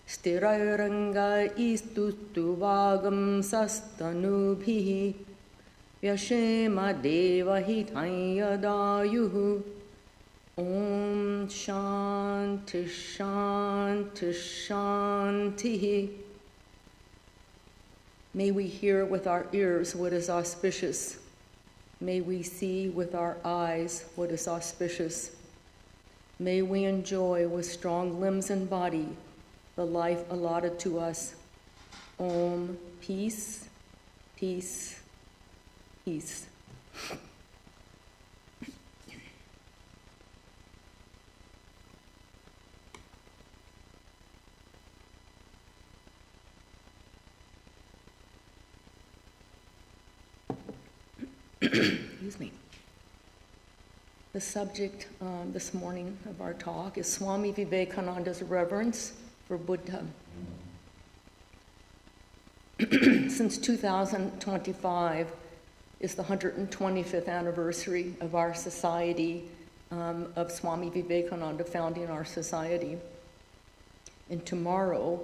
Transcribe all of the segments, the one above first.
Stirairanga istutuvagam sastanubhihi Vyashema deva hitayadayuhu. Om Shanti Shanti Shanti. May we hear with our ears what is auspicious. May we see with our eyes what is auspicious. May we enjoy with strong limbs and body the life allotted to us. Om, peace, peace, peace. Excuse me. The subject this morning of our talk is Swami Vivekananda's reverence for Buddha. Since 2025 is the 125th anniversary of our society, of Swami Vivekananda founding our society. And tomorrow,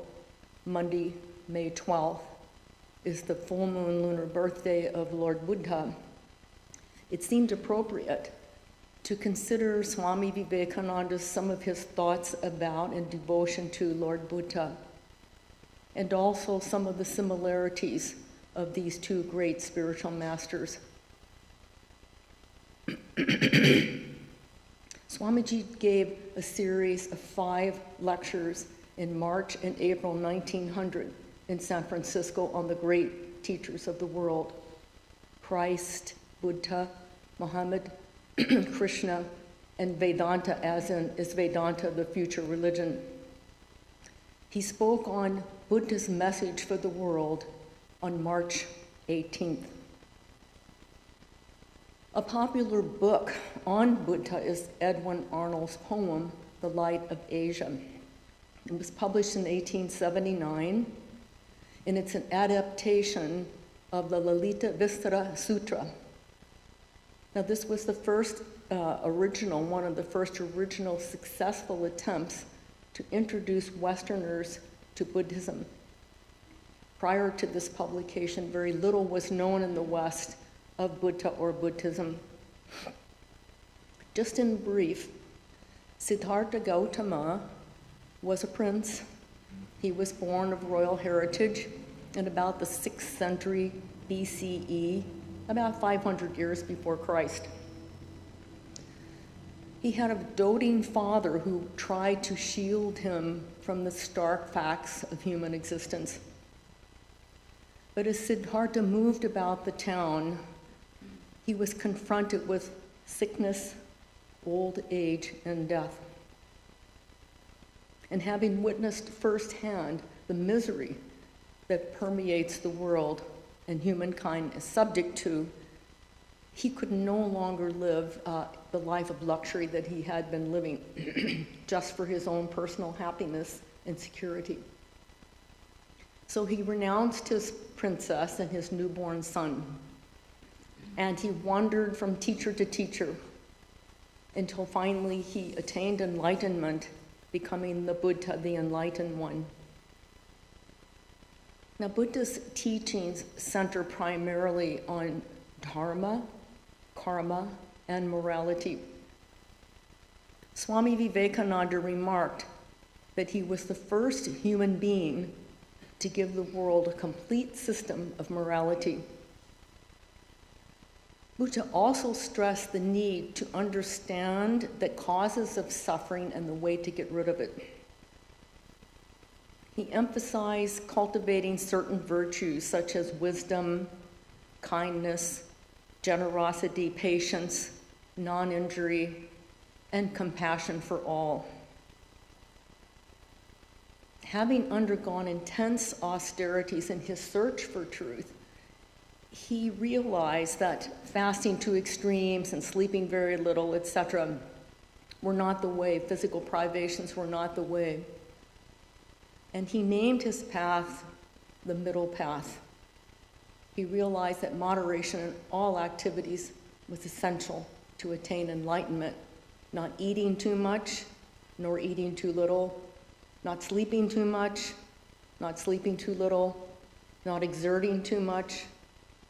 Monday, May 12th, is the full moon lunar birthday of Lord Buddha. It seemed appropriate to consider Swami Vivekananda some of his thoughts about and devotion to Lord Buddha, and also some of the similarities of these two great spiritual masters. Swamiji gave a series of 5 lectures in March and April 1900 in San Francisco on the great teachers of the world, Christ, Buddha, Muhammad, Krishna, and Vedanta, as in is Vedanta the future religion. He spoke on Buddha's message for the world on March 18th. A popular book on Buddha is Edwin Arnold's poem, The Light of Asia. It was published in 1879, and it's an adaptation of the Lalita Vistara Sutra. Now, this was the first one of the first original successful attempts to introduce Westerners to Buddhism. Prior to this publication, very little was known in the West of Buddha or Buddhism. Just in brief, Siddhartha Gautama was a prince. He was born of royal heritage in about the 6th century BCE, about 500 years before Christ. He had a doting father who tried to shield him from the stark facts of human existence. But as Siddhartha moved about the town, he was confronted with sickness, old age, and death. And having witnessed firsthand the misery that permeates the world and humankind is subject to, he could no longer live the life of luxury that he had been living just for his own personal happiness and security. So he renounced his princess and his newborn son, and he wandered from teacher to teacher until finally he attained enlightenment, becoming the Buddha, the enlightened one. Now, Buddha's teachings center primarily on dharma, karma, and morality. Swami Vivekananda remarked that he was the first human being to give the world a complete system of morality. Buddha also stressed the need to understand the causes of suffering and the way to get rid of it. He emphasized cultivating certain virtues such as wisdom, kindness, generosity, patience, non-injury, and compassion for all. Having undergone intense austerities in his search for truth, he realized that fasting to extremes and sleeping very little, etc., were not the way. Physical privations were not the way. And he named his path the middle path. He realized that moderation in all activities was essential to attain enlightenment, not eating too much, nor eating too little, not sleeping too much, not sleeping too little, not exerting too much,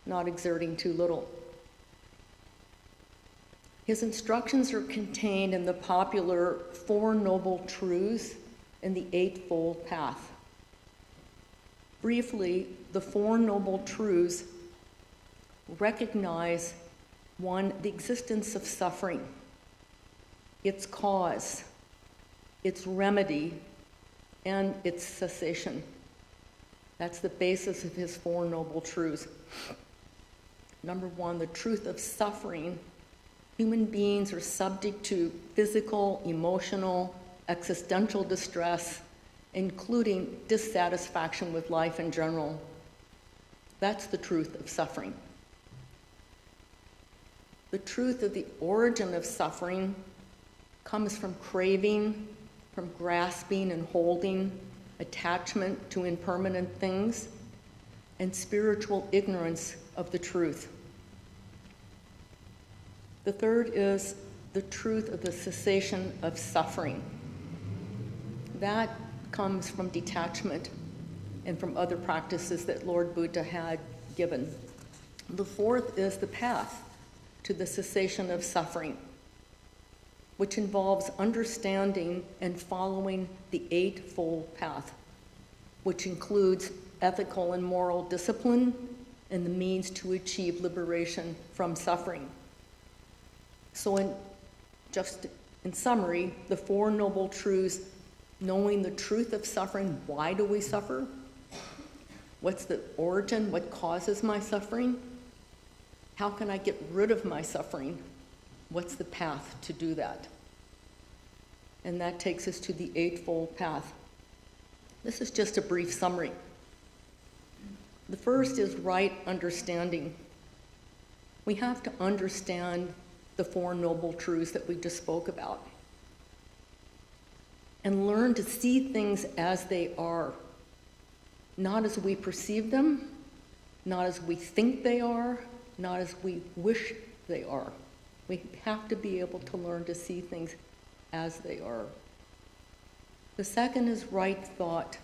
not exerting too little. His instructions are contained in the popular Four Noble Truths and the Eightfold Path. Briefly, the Four Noble Truths recognize, one, the existence of suffering, its cause, its remedy, and its cessation. That's the basis of his Four Noble Truths. Number one, the truth of suffering. Human beings are subject to physical, emotional, existential distress, including dissatisfaction with life in general. That's the truth of suffering. The truth of the origin of suffering comes from craving, from grasping and holding, attachment to impermanent things, and spiritual ignorance of the truth. The third is the truth of the cessation of suffering. That comes from detachment and from other practices that Lord Buddha had given. The fourth is the path to the cessation of suffering, which involves understanding and following the Eightfold Path, which includes ethical and moral discipline and the means to achieve liberation from suffering. So in summary, the Four Noble Truths, knowing the truth of suffering, why do we suffer? What's the origin? What causes my suffering? How can I get rid of my suffering? What's the path to do that? And that takes us to the Eightfold Path. This is just a brief summary. The first is right understanding. We have to understand the Four Noble Truths that we just spoke about and learn to see things as they are, not as we perceive them, not as we think they are, not as we wish they are. We have to be able to learn to see things as they are. The second is right thought,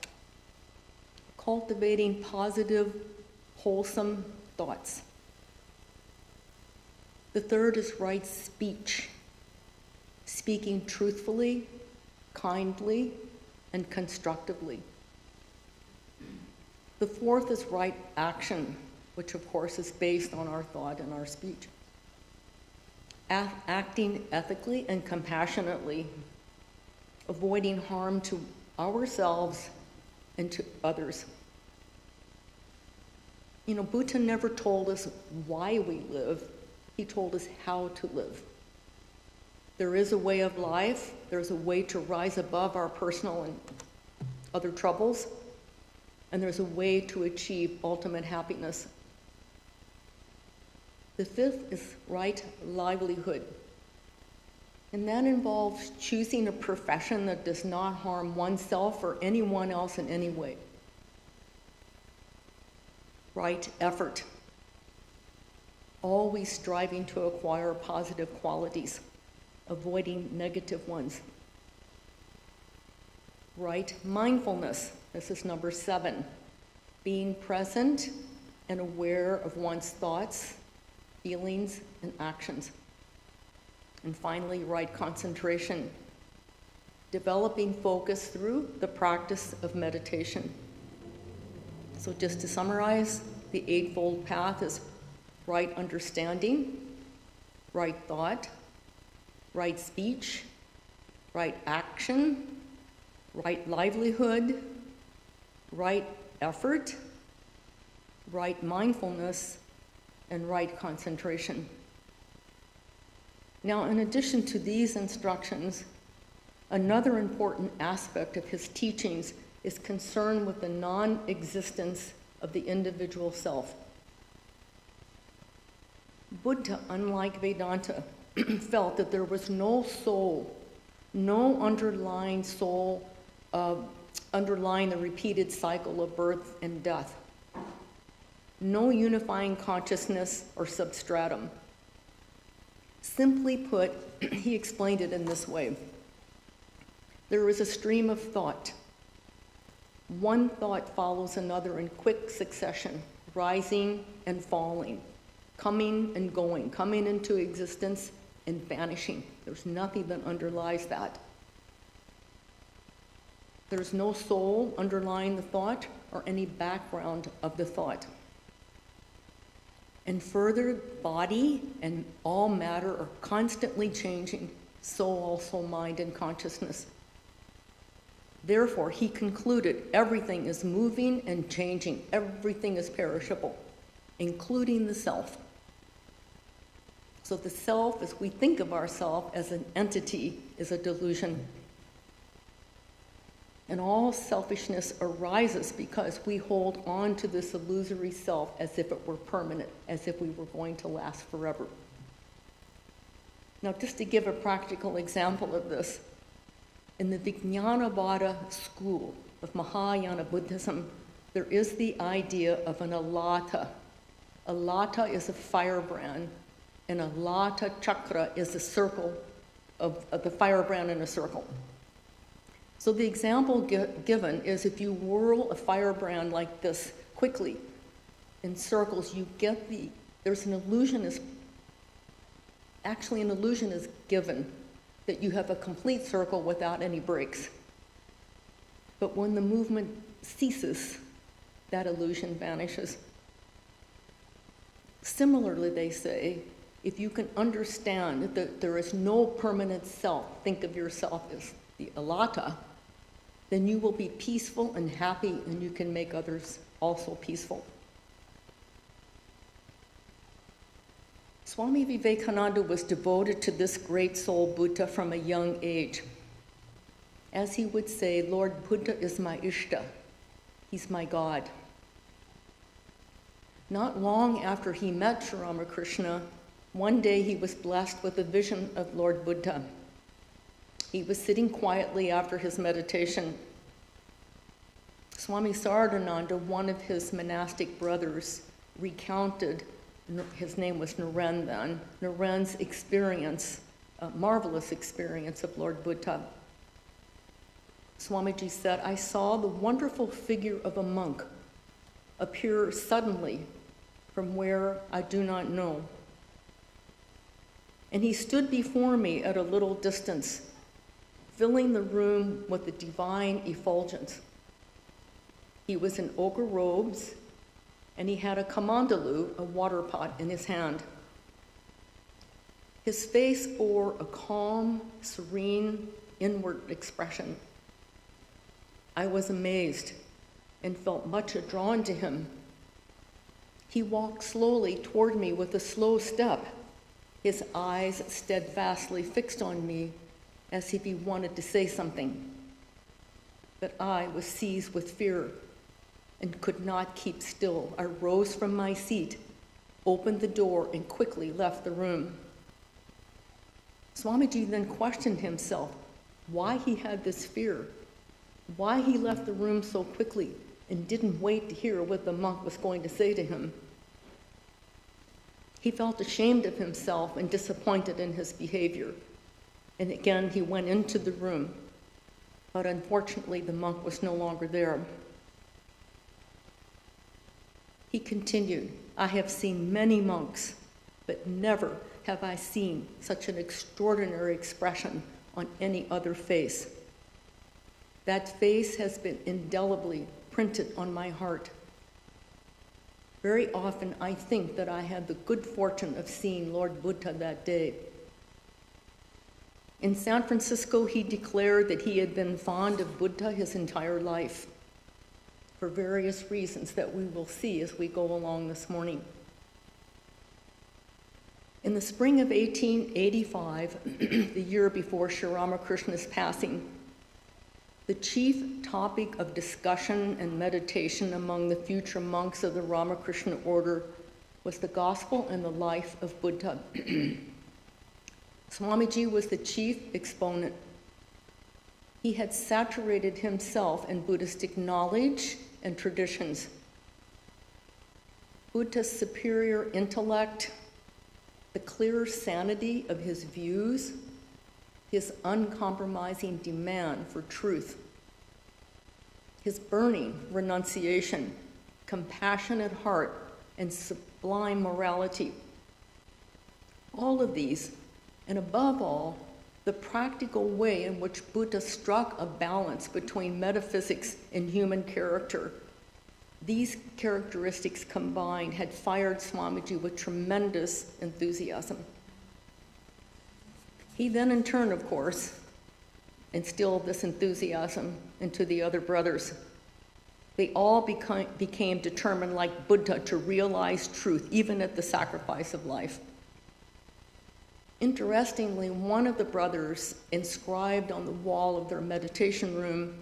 cultivating positive, wholesome thoughts. The third is right speech, speaking truthfully, kindly, and constructively. The fourth is right action, which of course is based on our thought and our speech. Acting ethically and compassionately, avoiding harm to ourselves and to others. You know, Buddha never told us why we live. He told us how to live. There is a way of life. There's a way to rise above our personal and other troubles. And there's a way to achieve ultimate happiness. The fifth is right livelihood. And that involves choosing a profession that does not harm oneself or anyone else in any way. Right effort. Always striving to acquire positive qualities, avoiding negative ones. Right mindfulness. This is number 7. Being present and aware of one's thoughts, feelings, and actions. And finally, right concentration. Developing focus through the practice of meditation. So just to summarize, the Eightfold Path is right understanding, right thought, right speech, right action, right livelihood, right effort, right mindfulness, and right concentration. Now, in addition to these instructions, another important aspect of his teachings is concerned with the non-existence of the individual self. Buddha, unlike Vedanta, felt that there was no soul, no underlying soul underlying the repeated cycle of birth and death. No unifying consciousness or substratum. Simply put, he explained it in this way. There is a stream of thought, One thought follows another in quick succession, rising and falling, coming and going, coming into existence and vanishing. There's nothing that underlies that. There's no soul underlying the thought or any background of the thought. And further, body and all matter are constantly changing, so also mind and consciousness. Therefore, he concluded everything is moving and changing, everything is perishable, including the self. So the self, as we think of ourselves as an entity, is a delusion. And all selfishness arises because we hold on to this illusory self as if it were permanent, as if we were going to last forever. Now, just to give a practical example of this, in the Vijnanavada school of Mahayana Buddhism, there is the idea of an alata. Alata is a firebrand, and a lata chakra is a circle of the firebrand in a circle. So the example given is if you whirl a firebrand like this quickly in circles, you get there's an illusion an illusion is given that you have a complete circle without any breaks. But when the movement ceases, that illusion vanishes. Similarly, they say, if you can understand that there is no permanent self, think of yourself as the alata, then you will be peaceful and happy, and you can make others also peaceful. Swami Vivekananda was devoted to this great soul Buddha from a young age. As he would say, Lord Buddha is my Ishta. He's my God. Not long after he met Sri Ramakrishna, one day he was blessed with a vision of Lord Buddha. He was sitting quietly after his meditation. Swami Saradananda, one of his monastic brothers, recounted, his name was Naren then, Naren's experience, a marvelous experience of Lord Buddha. Swamiji said, I saw the wonderful figure of a monk appear suddenly from where I do not know. And he stood before me at a little distance, filling the room with the divine effulgence. He was in ochre robes, and he had a kamandalu, a water pot, in his hand. His face bore a calm, serene, inward expression. I was amazed and felt much drawn to him. He walked slowly toward me with a slow step, his eyes steadfastly fixed on me as if he wanted to say something. But I was seized with fear and could not keep still. I rose from my seat, opened the door, and quickly left the room. Swamiji then questioned himself why he had this fear, why he left the room so quickly and didn't wait to hear what the monk was going to say to him. He felt ashamed of himself and disappointed in his behavior. And again, he went into the room. But unfortunately, the monk was no longer there. He continued, I have seen many monks, but never have I seen such an extraordinary expression on any other face. That face has been indelibly printed on my heart. Very often I think that I had the good fortune of seeing Lord Buddha that day. In San Francisco, he declared that he had been fond of Buddha his entire life for various reasons that we will see as we go along this morning. In the spring of 1885, the year before Sri Ramakrishna's passing, the chief topic of discussion and meditation among the future monks of the Ramakrishna order was the gospel and the life of Buddha. Swamiji was the chief exponent. He had saturated himself in Buddhistic knowledge and traditions. Buddha's superior intellect, the clear sanity of his views, his uncompromising demand for truth. his burning renunciation, compassionate heart, and sublime morality. All of these, and above all, the practical way in which Buddha struck a balance between metaphysics and human character. These characteristics combined had fired Swamiji with tremendous enthusiasm. He then, in turn, of course, instilled this enthusiasm into the other brothers. They all became determined, like Buddha, to realize truth, even at the sacrifice of life. Interestingly, one of the brothers inscribed on the wall of their meditation room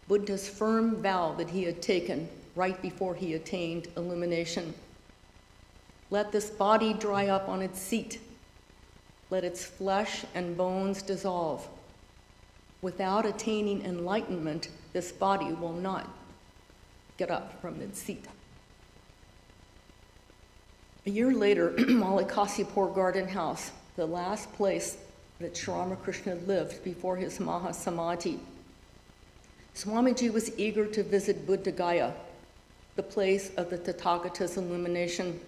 Buddha's firm vow that he had taken right before he attained illumination. Let this body dry up on its seat. Let its flesh and bones dissolve. Without attaining enlightenment, this body will not get up from its seat. A year later, while at Kasipur Garden House, the last place that Sri Ramakrishna lived before his Mahasamadhi, Swamiji was eager to visit Buddha Gaya, the place of the Tathagata's illumination.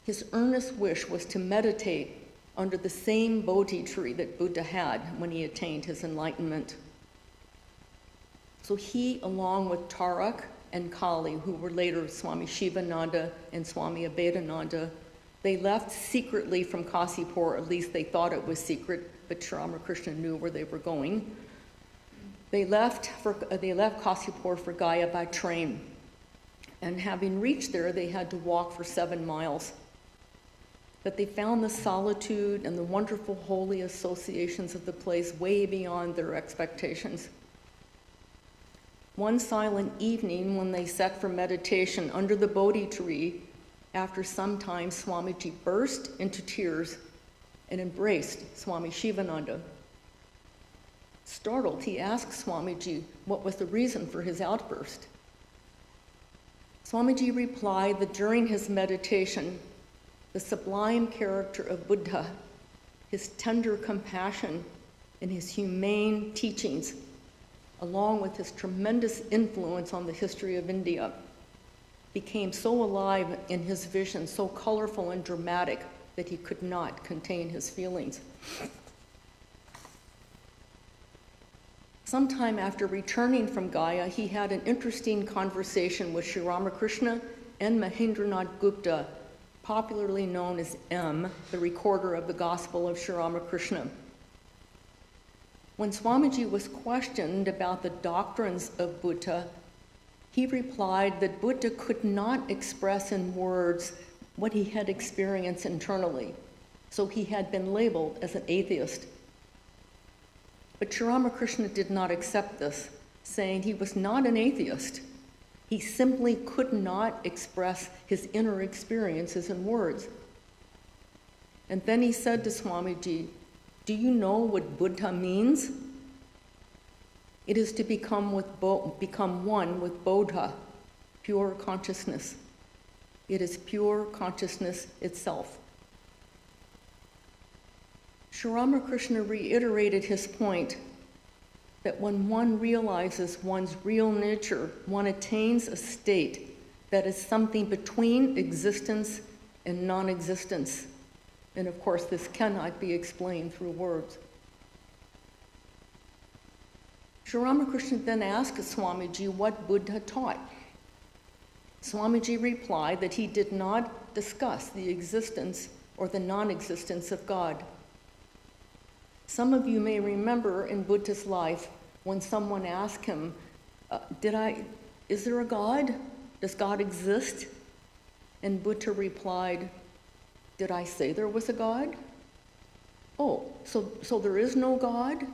His earnest wish was to meditate under the same Bodhi tree that Buddha had when he attained his enlightenment. So he, along with Tarak and Kali, who were later Swami Shivananda and Swami Abhedananda, they left secretly from Kasipur, at least they thought it was secret, but Sri Ramakrishna knew where they were going. They left Kasipur for Gaya by train, and having reached there, they had to walk for 7 miles. But they found the solitude and the wonderful holy associations of the place way beyond their expectations. One silent evening, when they sat for meditation under the Bodhi tree, after some time, Swamiji burst into tears and embraced Swami Shivananda. Startled, he asked Swamiji what was the reason for his outburst. Swamiji replied that during his meditation, the sublime character of Buddha, his tender compassion, and his humane teachings, along with his tremendous influence on the history of India, became so alive in his vision, so colorful and dramatic, that he could not contain his feelings. Sometime after returning from Gaya, he had an interesting conversation with Sri Ramakrishna and Mahendranath Gupta, popularly known as M, the recorder of the Gospel of Sri Ramakrishna. When Swamiji was questioned about the doctrines of Buddha, he replied that Buddha could not express in words what he had experienced internally, so he had been labeled as an atheist. But Sri Ramakrishna did not accept this, saying he was not an atheist. He simply could not express his inner experiences in words. And then he said to Swamiji, "Do you know what Buddha means? It is to become one with Bodha, pure consciousness. It is pure consciousness itself." Sri Ramakrishna reiterated his point that when one realizes one's real nature, one attains a state that is something between existence and non-existence. And of course, this cannot be explained through words. Sri Ramakrishna then asked Swamiji what Buddha taught. Swamiji replied that he did not discuss the existence or the non-existence of God. Some of you may remember in Buddha's life when someone asked him, is there a God? Does God exist? And Buddha replied, "Did I say there was a God?" "Oh, so there is no God?"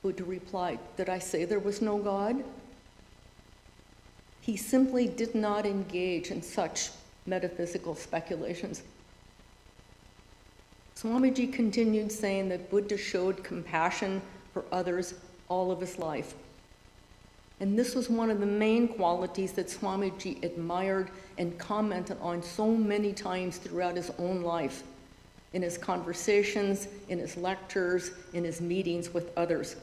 Buddha replied, "Did I say there was no God?" He simply did not engage in such metaphysical speculations. Swamiji continued saying that Buddha showed compassion for others all of his life. And this was one of the main qualities that Swamiji admired and commented on so many times throughout his own life, in his conversations, in his lectures, in his meetings with others.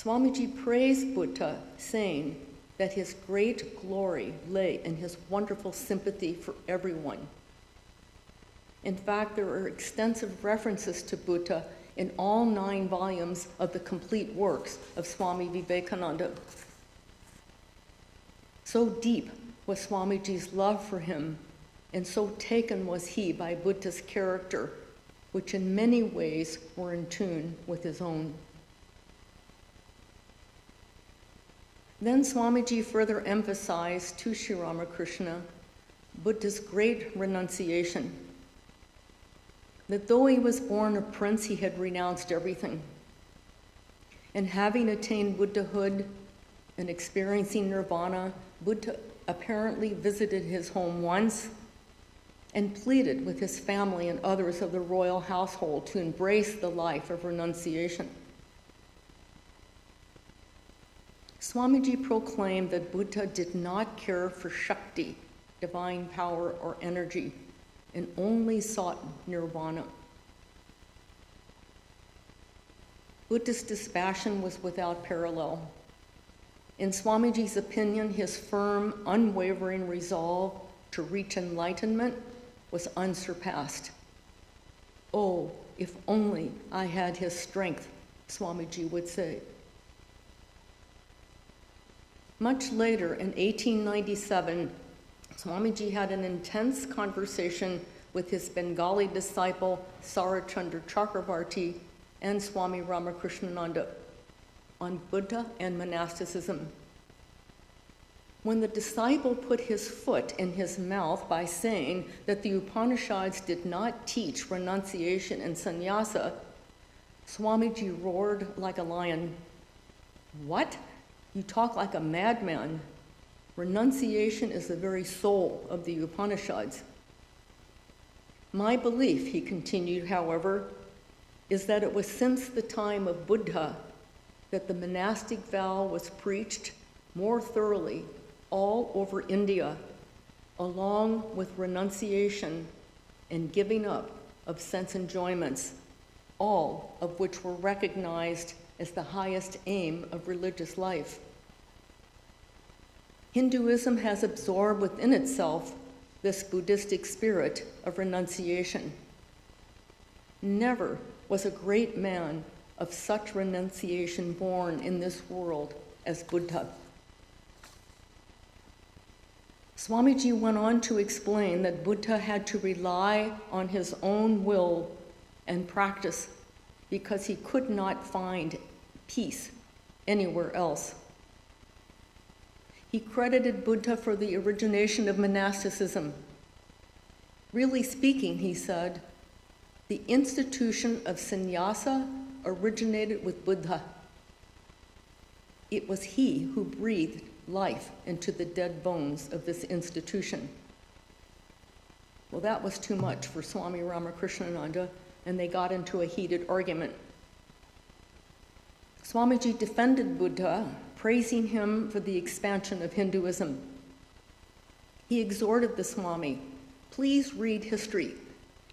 Swamiji praised Buddha, saying that his great glory lay in his wonderful sympathy for everyone. In fact, there are extensive references to Buddha in all 9 volumes of the complete works of Swami Vivekananda. So deep was Swamiji's love for him, and so taken was he by Buddha's character, which in many ways were in tune with his own. Then Swamiji further emphasized to Sri Ramakrishna Buddha's great renunciation, that though he was born a prince, he had renounced everything. And having attained Buddhahood and experiencing nirvana, Buddha apparently visited his home once and pleaded with his family and others of the royal household to embrace the life of renunciation. Swamiji proclaimed that Buddha did not care for Shakti, divine power or energy, and only sought nirvana. Buddha's dispassion was without parallel. In Swamiji's opinion, his firm, unwavering resolve to reach enlightenment was unsurpassed. Oh, if only I had his strength, Swamiji would say. Much later, in 1897, Swamiji had an intense conversation with his Bengali disciple Sarachandra Chakravarti and Swami Ramakrishnananda on Buddha and monasticism. When the disciple put his foot in his mouth by saying that the Upanishads did not teach renunciation and sannyasa, Swamiji roared like a lion. What? You talk like a madman. Renunciation is the very soul of the Upanishads. My belief, he continued, however, is that it was since the time of Buddha that the monastic vow was preached more thoroughly all over India, along with renunciation and giving up of sense enjoyments, all of which were recognized as the highest aim of religious life. Hinduism has absorbed within itself this Buddhistic spirit of renunciation. Never was a great man of such renunciation born in this world as Buddha. Swamiji went on to explain that Buddha had to rely on his own will and practice because he could not find peace anywhere else. He credited Buddha for the origination of monasticism. Really speaking, he said, the institution of sannyasa originated with Buddha. It was he who breathed life into the dead bones of this institution. Well, that was too much for Swami Ramakrishnananda, and they got into a heated argument. Swamiji defended Buddha, praising him for the expansion of Hinduism. He exhorted the Swami, please read history,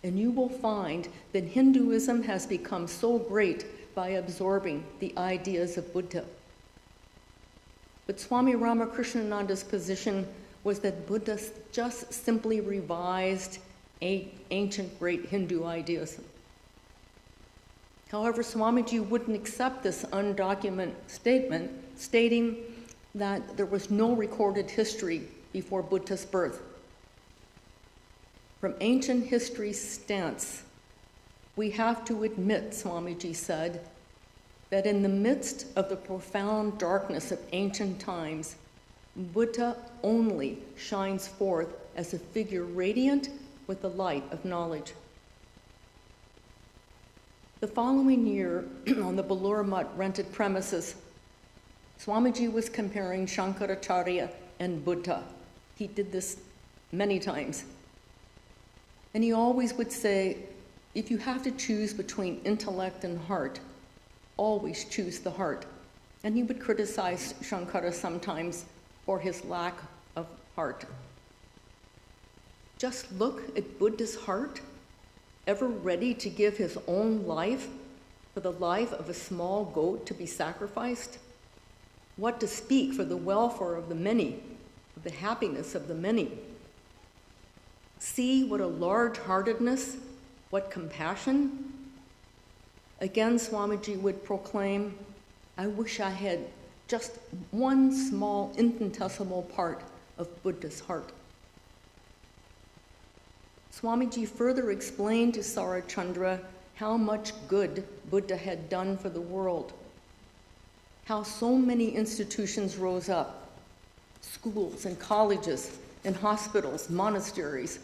and you will find that Hinduism has become so great by absorbing the ideas of Buddha. But Swami Ramakrishnananda's position was that Buddha just simply revised ancient great Hindu ideas. However, Swamiji wouldn't accept this undocumented statement, stating that there was no recorded history before Buddha's birth. From ancient history's stance, we have to admit, Swamiji said, that in the midst of the profound darkness of ancient times, Buddha only shines forth as a figure radiant with the light of knowledge. The following year, on the Belur Mutt rented premises, Swamiji was comparing Shankaracharya and Buddha. He did this many times. And he always would say, if you have to choose between intellect and heart, always choose the heart. And he would criticize Shankara sometimes for his lack of heart. Just look at Buddha's heart, ever ready to give his own life for the life of a small goat to be sacrificed? What to speak for the welfare of the many, for the happiness of the many? See what a large-heartedness, what compassion. Again, Swamiji would proclaim, I wish I had just one small infinitesimal part of Buddha's heart. Swamiji further explained to Sarachandra how much good Buddha had done for the world, how so many institutions rose up, schools and colleges and hospitals, monasteries,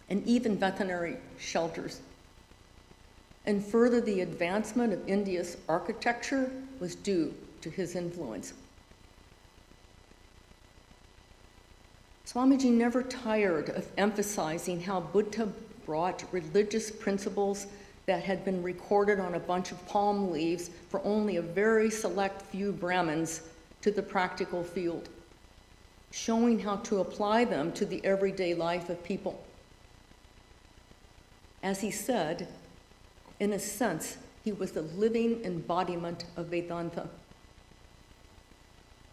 and even veterinary shelters. And further, the advancement of India's architecture was due to his influence. Swamiji never tired of emphasizing how Buddha brought religious principles that had been recorded on a bunch of palm leaves for only a very select few Brahmins to the practical field, showing how to apply them to the everyday life of people. As he said, in a sense, he was the living embodiment of Vedanta.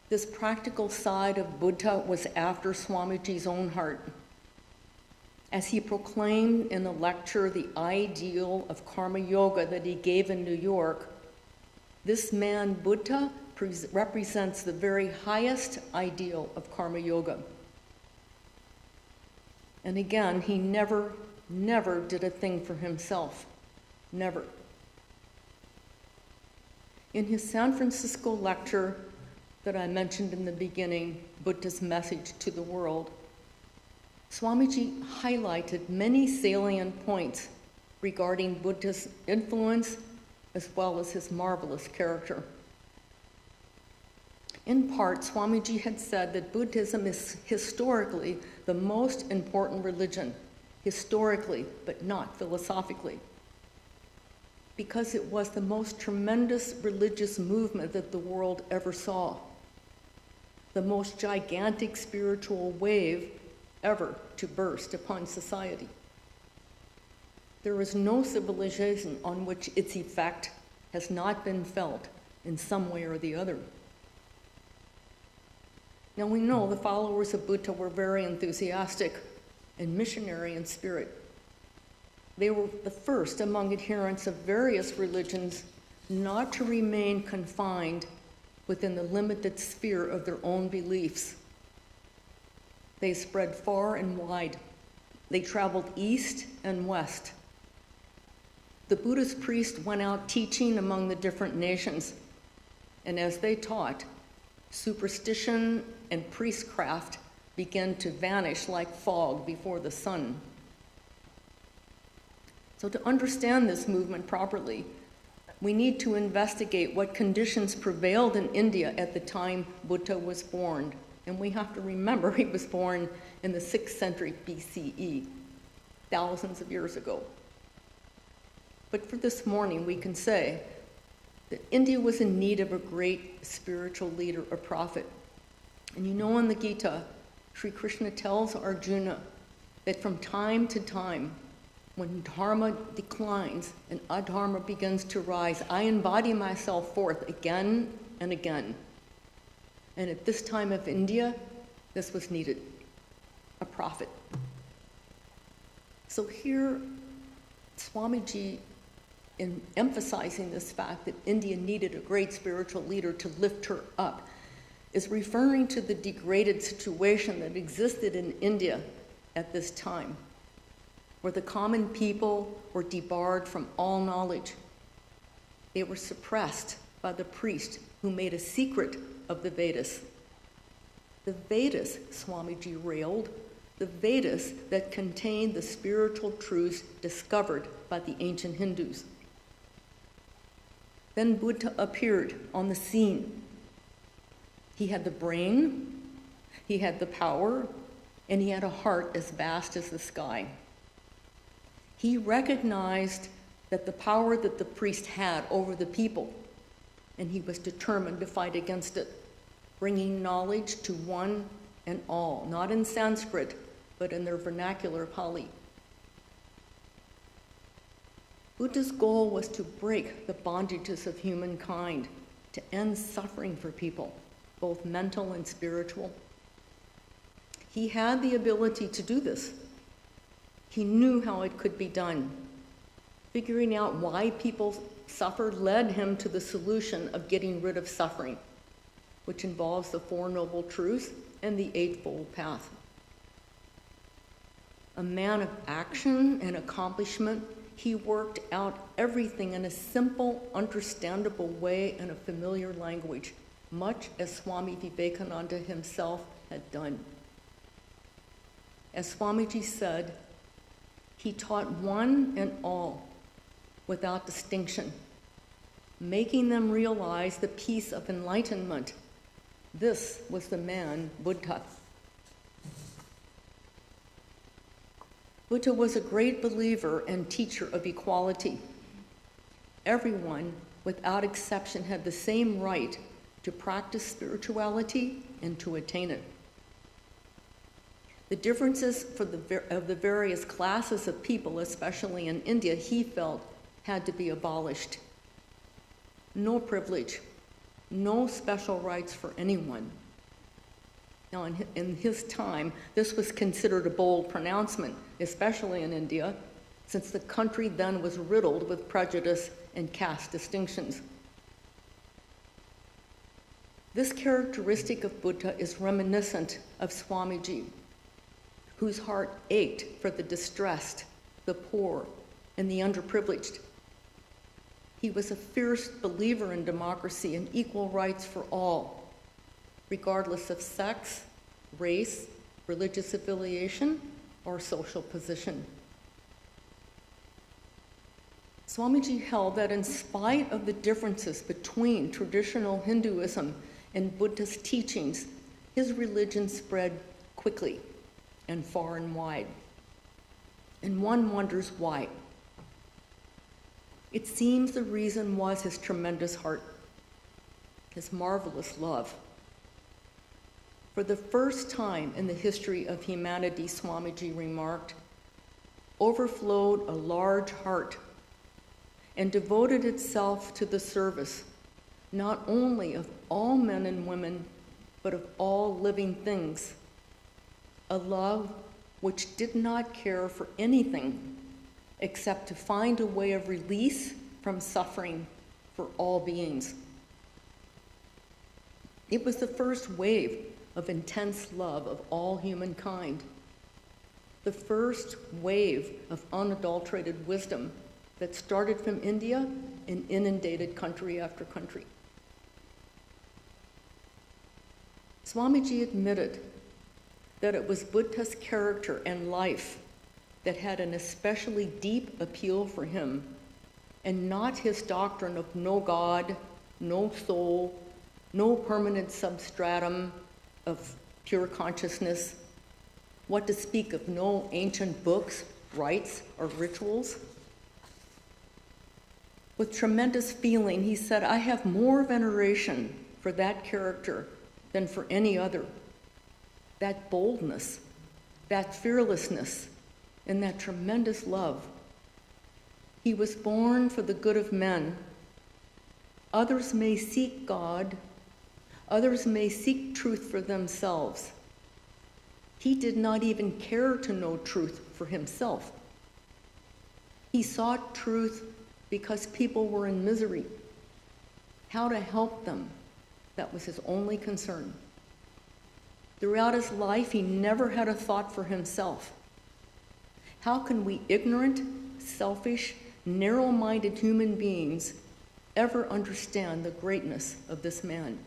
This practical side of Buddha was after Swamiji's own heart. As he proclaimed in a lecture the ideal of karma yoga that he gave in New York, this man, Buddha, represents the very highest ideal of karma yoga. And again, he never did a thing for himself. Never. In his San Francisco lecture that I mentioned in the beginning, Buddha's Message to the World, Swamiji highlighted many salient points regarding Buddha's influence as well as his marvelous character. In part, Swamiji had said that Buddhism is historically the most important religion, historically, but not philosophically, because it was the most tremendous religious movement that the world ever saw, the most gigantic spiritual wave ever to burst upon society. There is no civilization on which its effect has not been felt in some way or the other. Now we know the followers of Buddha were very enthusiastic and missionary in spirit. They were the first among adherents of various religions not to remain confined within the limited sphere of their own beliefs. They spread far and wide. They traveled east and west. The Buddhist priests went out teaching among the different nations, and as they taught, superstition and priestcraft began to vanish like fog before the sun. So to understand this movement properly, we need to investigate what conditions prevailed in India at the time Buddha was born. And we have to remember he was born in the 6th century BCE, thousands of years ago. But for this morning, we can say that India was in need of a great spiritual leader, a prophet. And you know in the Gita, Sri Krishna tells Arjuna that from time to time, when dharma declines and adharma begins to rise, I embody myself forth again and again. And at this time of India, this was needed, a prophet. So here, Swamiji, in emphasizing this fact that India needed a great spiritual leader to lift her up, is referring to the degraded situation that existed in India at this time, where the common people were debarred from all knowledge. They were suppressed by the priest who made a secret of the Vedas. The Vedas, Swamiji railed, the Vedas that contained the spiritual truths discovered by the ancient Hindus. Then Buddha appeared on the scene. He had the brain, he had the power, and he had a heart as vast as the sky. He recognized that the power that the priest had over the people, and he was determined to fight against it, bringing knowledge to one and all, not in Sanskrit, but in their vernacular Pali. Buddha's goal was to break the bondages of humankind, to end suffering for people, both mental and spiritual. He had the ability to do this. He knew how it could be done. Figuring out why people suffered led him to the solution of getting rid of suffering, which involves the Four Noble Truths and the Eightfold Path. A man of action and accomplishment, he worked out everything in a simple, understandable way in a familiar language, much as Swami Vivekananda himself had done. As Swamiji said, he taught one and all without distinction, making them realize the peace of enlightenment. This was the man, Buddha. Buddha was a great believer and teacher of equality. Everyone, without exception, had the same right to practice spirituality and to attain it. The differences of the various classes of people, especially in India, he felt had to be abolished. No privilege, no special rights for anyone. Now, in his time, this was considered a bold pronouncement, especially in India, since the country then was riddled with prejudice and caste distinctions. This characteristic of Buddha is reminiscent of Swamiji, whose heart ached for the distressed, the poor, and the underprivileged. He was a fierce believer in democracy and equal rights for all, regardless of sex, race, religious affiliation, or social position. Swamiji held that in spite of the differences between traditional Hinduism and Buddha's teachings, his religion spread quickly and far and wide. And one wonders why. It seems the reason was his tremendous heart, his marvelous love. For the first time in the history of humanity, Swamiji remarked, overflowed a large heart and devoted itself to the service, not only of all men and women, but of all living things. A love which did not care for anything except to find a way of release from suffering for all beings. It was the first wave of intense love of all humankind, the first wave of unadulterated wisdom that started from India and inundated country after country. Swamiji admitted that it was Buddha's character and life that had an especially deep appeal for him, and not his doctrine of no God, no soul, no permanent substratum of pure consciousness, what to speak of no ancient books, rites, or rituals. With tremendous feeling, he said, I have more veneration for that character than for any other. That boldness, that fearlessness, and that tremendous love. He was born for the good of men. Others may seek God. Others may seek truth for themselves. He did not even care to know truth for himself. He sought truth because people were in misery. How to help them, that was his only concern. Throughout his life, he never had a thought for himself. How can we ignorant, selfish, narrow-minded human beings ever understand the greatness of this man?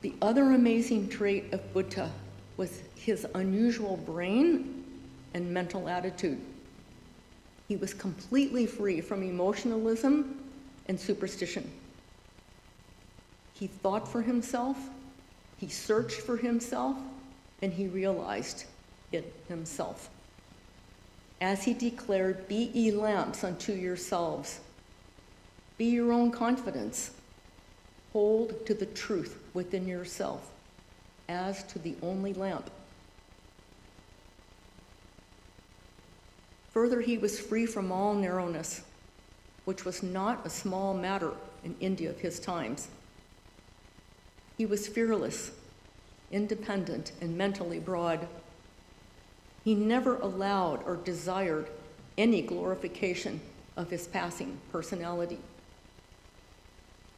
The other amazing trait of Buddha was his unusual brain and mental attitude. He was completely free from emotionalism and superstition. He thought for himself, he searched for himself, and he realized it himself. As he declared, be ye lamps unto yourselves. Be your own confidence. Hold to the truth within yourself as to the only lamp. Further, he was free from all narrowness, which was not a small matter in India of his times. He was fearless, independent, and mentally broad. He never allowed or desired any glorification of his passing personality.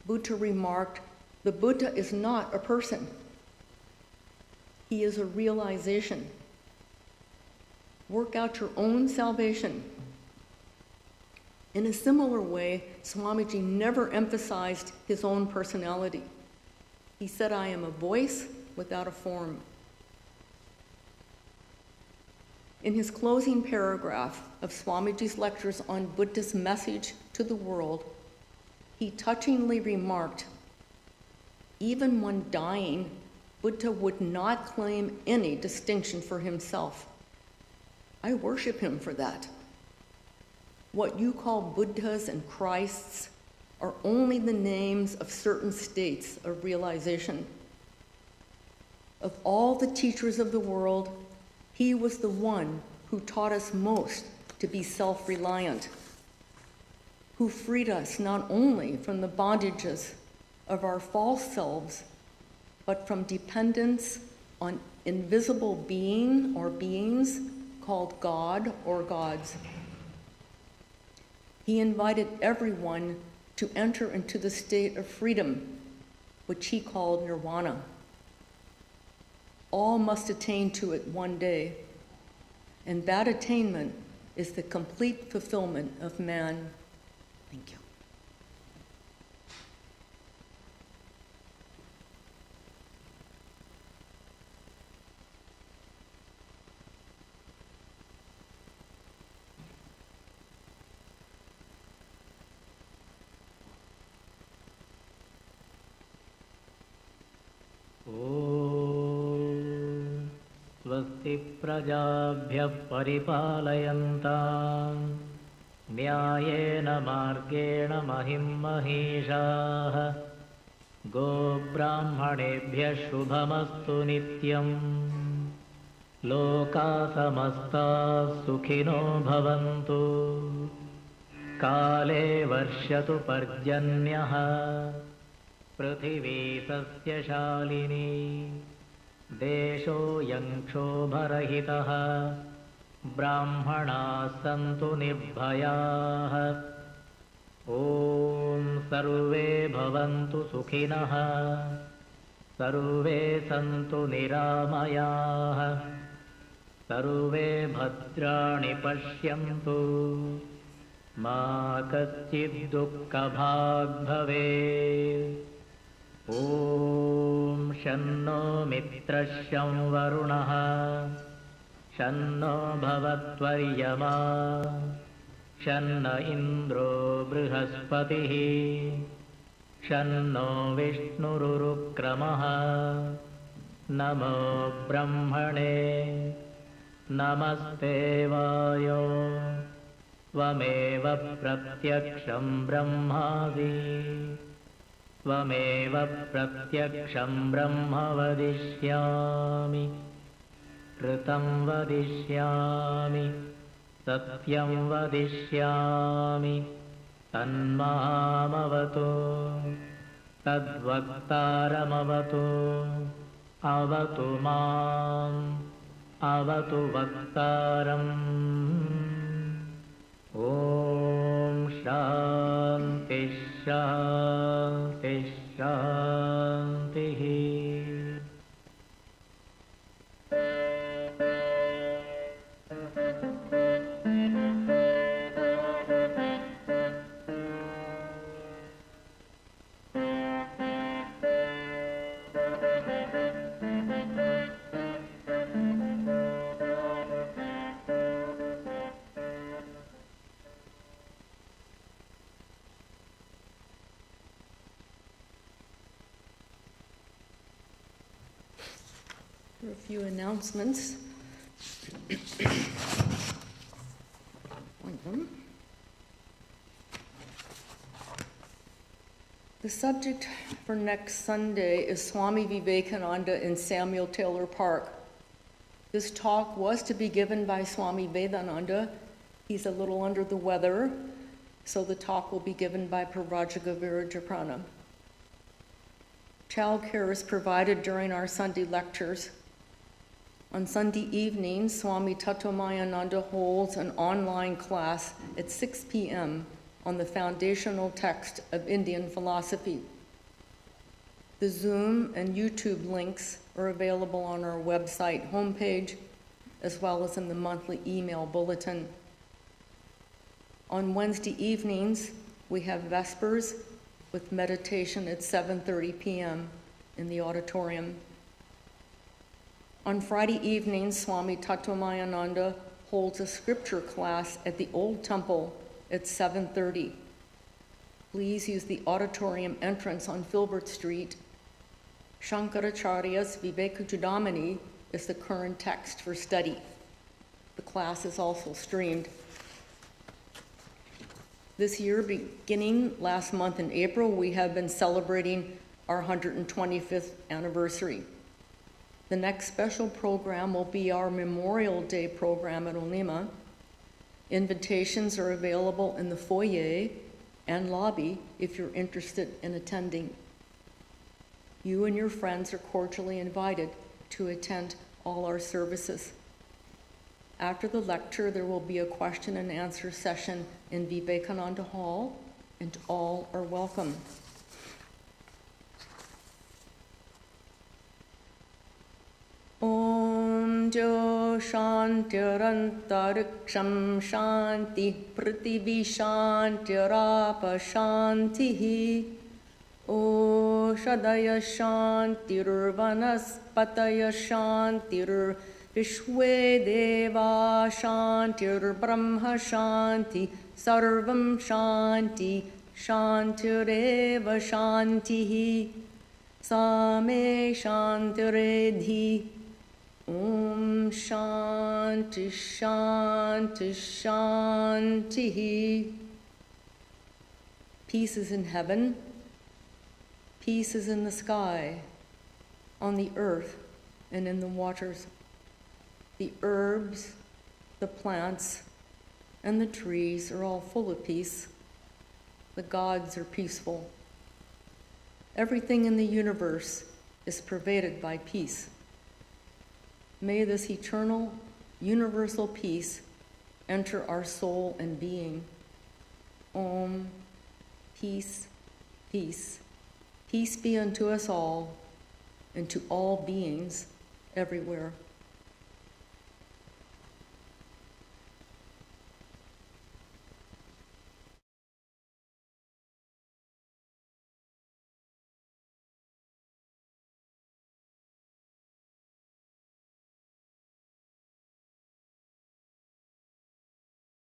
Buddha remarked, "The Buddha is not a person. He is a realization. Work out your own salvation." In a similar way, Swamiji never emphasized his own personality. He said, "I am a voice without a form." In his closing paragraph of Swamiji's lectures on Buddha's message to the world, he touchingly remarked, "Even when dying, Buddha would not claim any distinction for himself. I worship him for that. What you call Buddhas and Christs are only the names of certain states of realization. Of all the teachers of the world, he was the one who taught us most to be self-reliant, who freed us not only from the bondages of our false selves, but from dependence on invisible being or beings called God or gods. He invited everyone to enter into the state of freedom, which he called nirvana. All must attain to it one day, and that attainment is the complete fulfillment of man." Thank you. स्वस्ति प्रजाभ्यः परिपालयन्तां न्यायेन मार्गेण महिं महिषाः गोब्राह्मणेभ्यः शुभमस्तु नित्यं लोकाः समस्ताः सुखिनो भवन्तु काले वर्षतु पर्जन्यः पृथिवी सस्यशालिनी देशोऽयं क्षोभरहितः ब्राह्मणाः सन्तु निर्भयाः ॐ सर्वे भवन्तु सुखिनः सर्वे सन्तु निरामयाः सर्वे भद्राणि पश्यन्तु मा कश्चित् दुःखभाग् भवेत् ॐ शन्नो मित्रः शं वरुणः शन्नो भवत्वर्यमा शन्न इन्द्रो बृहस्पतिः शन्नो विष्णुरुक्रमः नमो ब्रह्मणे नमस्ते वायो त्वमेव प्रत्यक्षं ब्रह्मासि त्वमेव प्रत्यक्षं ब्रह्म वदिष्यामि ऋतं वदिष्यामि सत्यं वदिष्यामि तन्मामवतु तद्वक्तारमवतु अवतु माम् अवतु वक्तारम् ॐ शान्ति शान्ति शान्तिः A few announcements. The subject for next Sunday is Swami Vivekananda in Samuel Taylor Park. This talk was to be given by Swami Vedanta, He's a little under the weather, so the talk will be given by Pravrajika Virajaprana. Childcare is provided during our Sunday lectures. On Sunday evenings, Swami Tattvamayananda holds an online class at 6 p.m. on the foundational text of Indian philosophy. The Zoom and YouTube links are available on our website homepage, as well as in the monthly email bulletin. On Wednesday evenings, we have Vespers with meditation at 7:30 p.m. in the auditorium. On Friday evenings, Swami Tattvamayananda holds a scripture class at the Old Temple at 7:30. Please use the auditorium entrance on Filbert Street. Shankaracharya's Vivekananda is the current text for study. The class is also streamed. This year, beginning last month in April, we have been celebrating our 125th anniversary. The next special program will be our Memorial Day program at Onima. Invitations are available in the foyer and lobby if you're interested in attending. You and your friends are cordially invited to attend all our services. After the lecture, there will be a question and answer session in Vivekananda Hall, and all are welcome. Om Jo Shantirantariksam Shanti Prithivi Shantirapa Shantihi O Shadaya Shantirvanaspataya Shantir Vishwe Deva Shantir Brahma Shanti Sarvam Shanti Shantireva Shantihi Same Shantiredhi Om Shanti Shanti Shanti. Peace is in heaven. Peace is in the sky, on the earth, and in the waters. The herbs, the plants, and the trees are all full of peace. The gods are peaceful. Everything in the universe is pervaded by peace. May this eternal, universal peace enter our soul and being. Om, peace, peace. Peace be unto us all and to all beings everywhere.